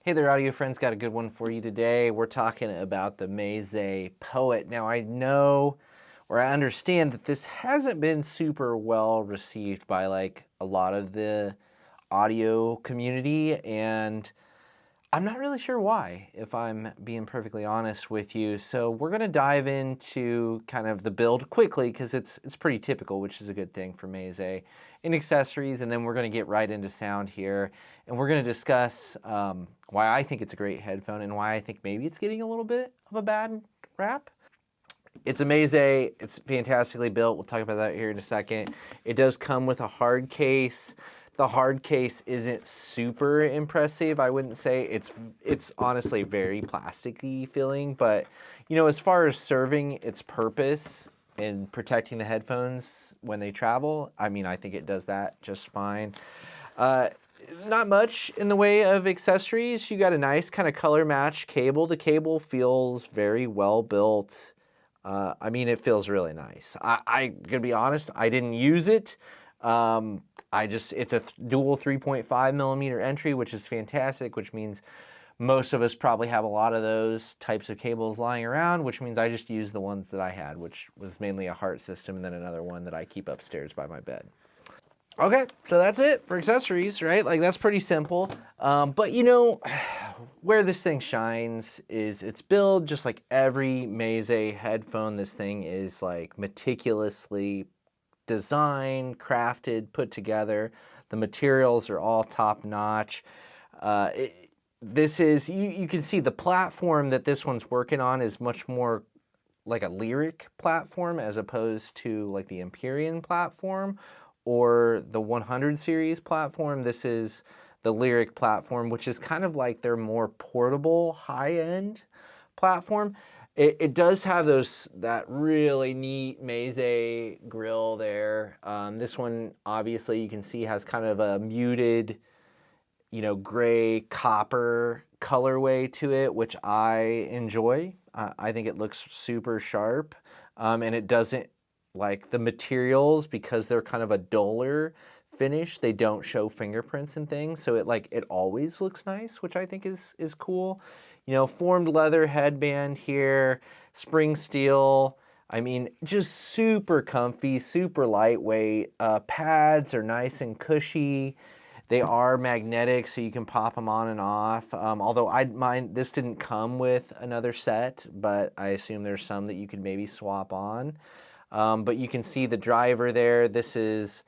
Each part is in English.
Hey there, audio friends. Got a good one for you today. We're talking about the Meze Poet. Now, I know, or I understand that this hasn't been super well received by like a lot of the audio community, and I'm not really sure why, if I'm being perfectly honest with you. So we're going to dive into kind of the build quickly because it's pretty typical, which is a good thing for Meze, in accessories, and then we're going to get right into sound here, and we're going to discuss why I think it's a great headphone and why I think maybe it's getting a little bit of a bad rap. It's a Meze. It's fantastically built. We'll talk about that here in a second. It does come with a hard case. The hard case isn't super impressive, I wouldn't say. It's honestly very plasticky feeling, but you know, as far as serving its purpose and protecting the headphones when they travel, I mean, I think it does that just fine. Not much in the way of accessories. You got a nice kind of color match cable. The cable feels very well built. I mean, it feels really nice. I'm gonna be honest, I didn't use it. It's a dual 3.5 millimeter entry, which is fantastic, which means most of us probably have a lot of those types of cables lying around, which means I just use the ones that I had, which was mainly a Heart system and then another one that I keep upstairs by my bed. Okay, so that's it for accessories, right? Like, that's pretty simple. But you know, where this thing shines is its build. Just like every Meze headphone, this thing is like meticulously designed, crafted, put together. The materials are all top notch. This is, you can see the platform that this one's working on is much more like a Lyric platform as opposed to like the Empyrean platform or the 100 series platform. This is the Lyric platform, which is kind of like their more portable, high-end platform. It does have that really neat Meze grill there. This one, obviously, you can see has kind of a muted, you know, gray copper colorway to it, which I enjoy. I think it looks super sharp, and it doesn't, like the materials, because they're kind of a duller finish, they don't show fingerprints and things, so it always looks nice, which I think is cool. You know, formed leather headband here, spring steel. I mean, just super comfy, super lightweight. Pads are nice and cushy. They are magnetic, so you can pop them on and off. Although this didn't come with another set, but I assume there's some that you could maybe swap on. But you can see the driver there. This is,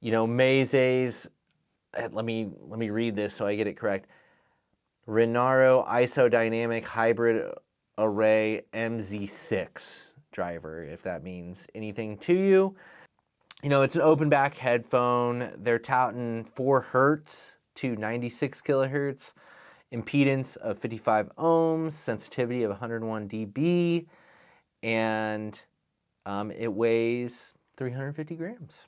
you know, Meze's, let me read this so I get it correct. Renaro Isodynamic Hybrid Array MZ6 driver, if that means anything to you. You know, it's an open back headphone. They're touting 4 hertz to 96 kilohertz, impedance of 55 ohms, sensitivity of 101 dB, and it weighs 350 grams.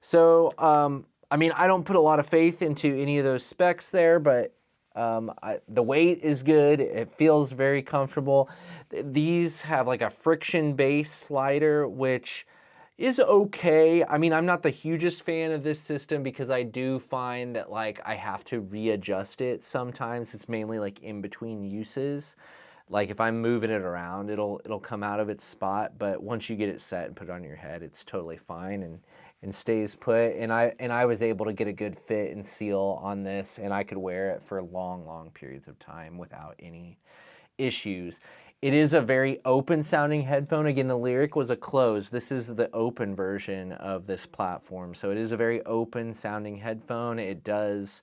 So, I mean, I don't put a lot of faith into any of those specs there, but the weight is good. It feels very comfortable. These have like a friction base slider, which is okay. I mean, I'm not the hugest fan of this system because I do find that like I have to readjust it sometimes. It's mainly like in between uses. Like if I'm moving it around, it'll come out of its spot, but once you get it set and put it on your head, it's totally fine and stays put. And I was able to get a good fit and seal on this, and I could wear it for long periods of time without any issues. It is a very open sounding headphone. Again, the Lyric was a closed. This is the open version of this platform. So it is a very open sounding headphone. It does,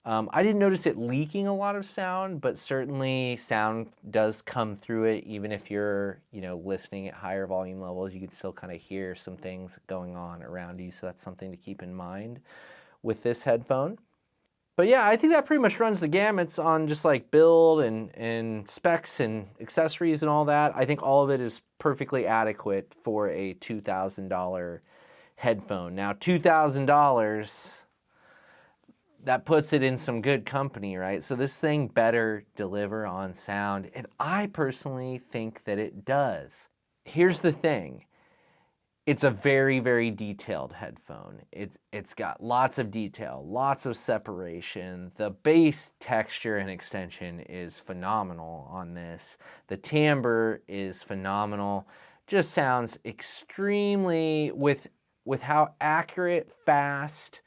I didn't notice it leaking a lot of sound, but certainly sound does come through it. Even if you're, you know, listening at higher volume levels, you can still kind of hear some things going on around you. So that's something to keep in mind with this headphone. But yeah, I think that pretty much runs the gamuts on just like build and specs and accessories and all that. I think all of it is perfectly adequate for a $2,000 headphone. Now, $2,000, that puts it in some good company, right? So this thing better deliver on sound, and I personally think that it does. Here's the thing. it's a very, very detailed headphone. It's got lots of detail, lots of separation. The bass texture and extension is phenomenal on this. The timbre is phenomenal. Just sounds extremely, with how accurate, fast,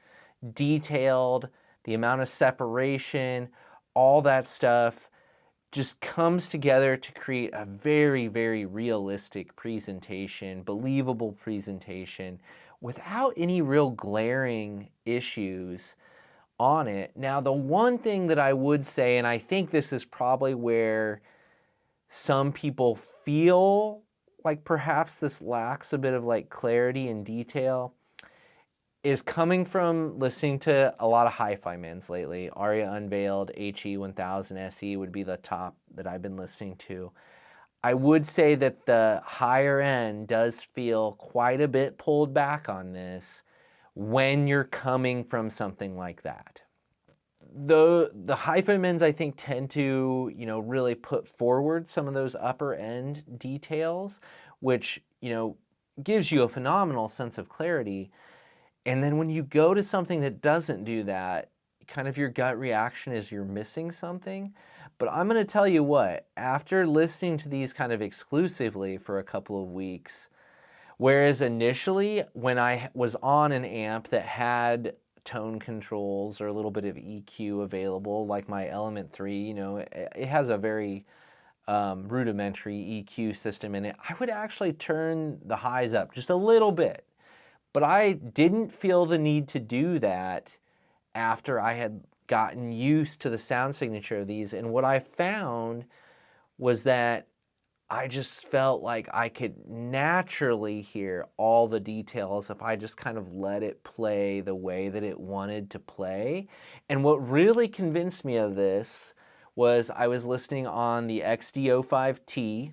detailed, the amount of separation, all that stuff just comes together to create a very, very realistic presentation, believable presentation, without any real glaring issues on it. Now, the one thing that I would say, and I think this is probably where some people feel like perhaps this lacks a bit of like clarity and detail, is coming from listening to a lot of hi-fi mins lately. Aria Unveiled, HE1000 SE would be the top that I've been listening to. I would say that the higher end does feel quite a bit pulled back on this when you're coming from something like that. The hi-fi mins, I think, tend to, really put forward some of those upper end details, which, gives you a phenomenal sense of clarity. And then when you go to something that doesn't do that, kind of your gut reaction is you're missing something. But I'm going to tell you what, after listening to these kind of exclusively for a couple of weeks, whereas initially when I was on an amp that had tone controls or a little bit of EQ available, like my Element 3, it has a very rudimentary EQ system in it, I would actually turn the highs up just a little bit. But I didn't feel the need to do that after I had gotten used to the sound signature of these. And what I found was that I just felt like I could naturally hear all the details if I just kind of let it play the way that it wanted to play. And what really convinced me of this was I was listening on the XD05T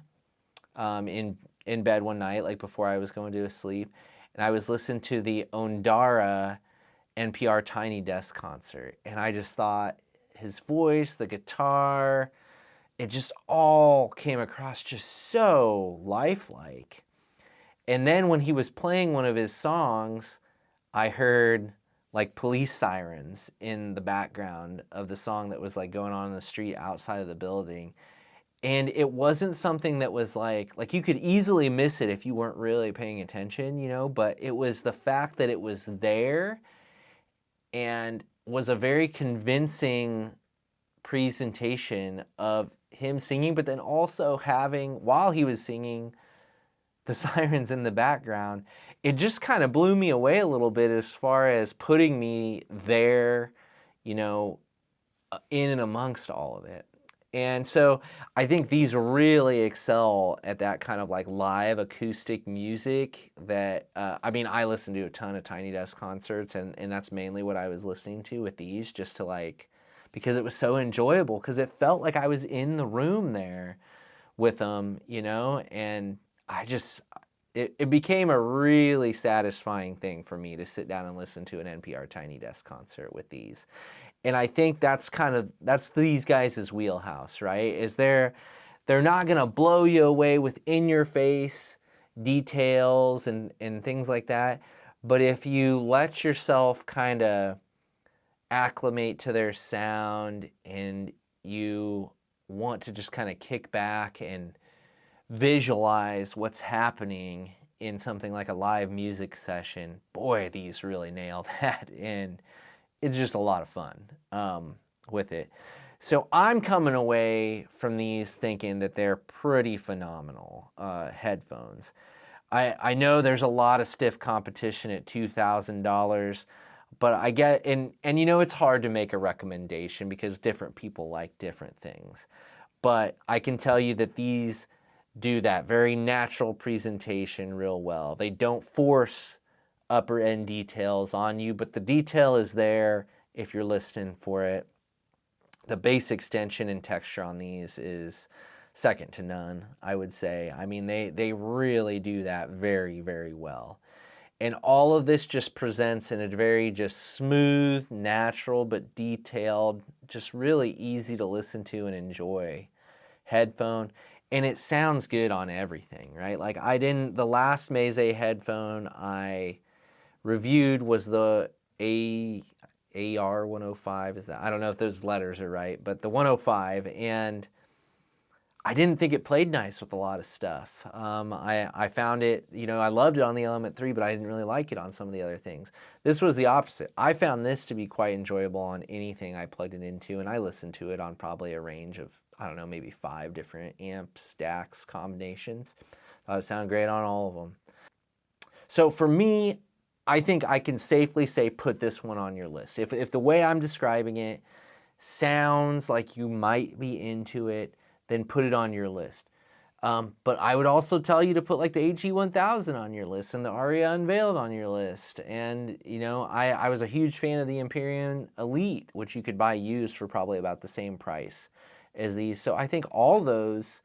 in bed one night, like before I was going to sleep. And I was listening to the Ondara NPR Tiny Desk concert. And I just thought his voice, the guitar, it just all came across just so lifelike. And then when he was playing one of his songs, I heard like police sirens in the background of the song that was like going on in the street outside of the building. And it wasn't something that was like you could easily miss it if you weren't really paying attention, but it was the fact that it was there and was a very convincing presentation of him singing, but then also having, while he was singing, the sirens in the background. It just kind of blew me away a little bit as far as putting me there, in and amongst all of it. And so I think these really excel at that kind of like live acoustic music that, I listen to a ton of Tiny Desk concerts, and that's mainly what I was listening to with these, just to because it was so enjoyable, because it felt like I was in the room there with them, and it became a really satisfying thing for me to sit down and listen to an NPR Tiny Desk concert with these. And I think that's these guys' wheelhouse, right? They're not gonna blow you away with in-your-face details and things like that. But if you let yourself kind of acclimate to their sound and you want to just kind of kick back and visualize what's happening in something like a live music session, boy, these really nail that. And it's just a lot of fun with it. So I'm coming away from these thinking that they're pretty phenomenal headphones. I know there's a lot of stiff competition at $2,000, but I get, and it's hard to make a recommendation because different people like different things. But I can tell you that these do that very natural presentation real well. They don't force upper end details on you, but the detail is there if you're listening for it. The bass extension and texture on these is second to none, I would say. They really do that very, very well. And all of this just presents in a very just smooth, natural, but detailed, just really easy to listen to and enjoy headphone. and it sounds good on everything, right? Like the last Meze headphone I reviewed was the AR105. I don't know if those letters are right, but the 105, and I didn't think it played nice with a lot of stuff. I found it, I loved it on the Element 3, but I didn't really like it on some of the other things. This was the opposite. I found this to be quite enjoyable on anything I plugged it into, and I listened to it on probably a range of, I don't know, maybe 5 different amp stacks, combinations. It sounded great on all of them. So for me, I think I can safely say put this one on your list. If the way I'm describing it sounds like you might be into it, then put it on your list. But I would also tell you to put like the HE1000 on your list and the Aria Unveiled on your list. And, I was a huge fan of the Empyrean Elite, which you could buy used for probably about the same price as these. So I think all those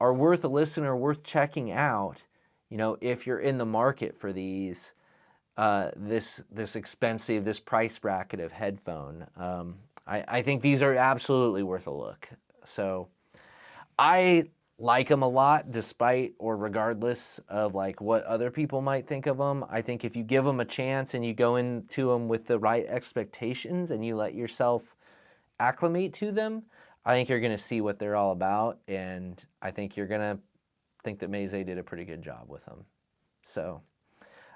are worth a listen or worth checking out, if you're in the market for these, this expensive, this price bracket of headphone. I think these are absolutely worth a look. So I like them a lot, despite or regardless of like what other people might think of them. I think if you give them a chance and you go into them with the right expectations and you let yourself acclimate to them, I think you're going to see what they're all about, and I think you're going to think that Meze did a pretty good job with them. So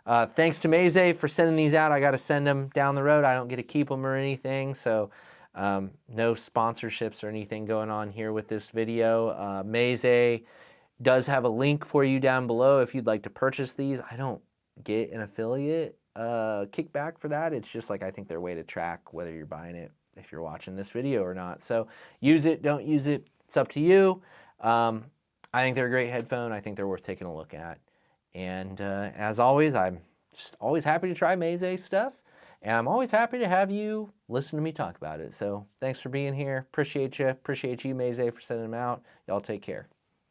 thanks to Meze for sending these out. I got to send them down the road. I don't get to keep them or anything, so no sponsorships or anything going on here with this video. Meze does have a link for you down below if you'd like to purchase these. I don't get an affiliate kickback for that. It's just like I think their way to track whether you're buying it if you're watching this video or not. So use it, don't use it, it's up to you. I think they're a great headphone. I think they're worth taking a look at. And as always, I'm just always happy to try Meze stuff. And I'm always happy to have you listen to me talk about it. So thanks for being here. Appreciate you. Appreciate you, Meze, for sending them out. Y'all take care.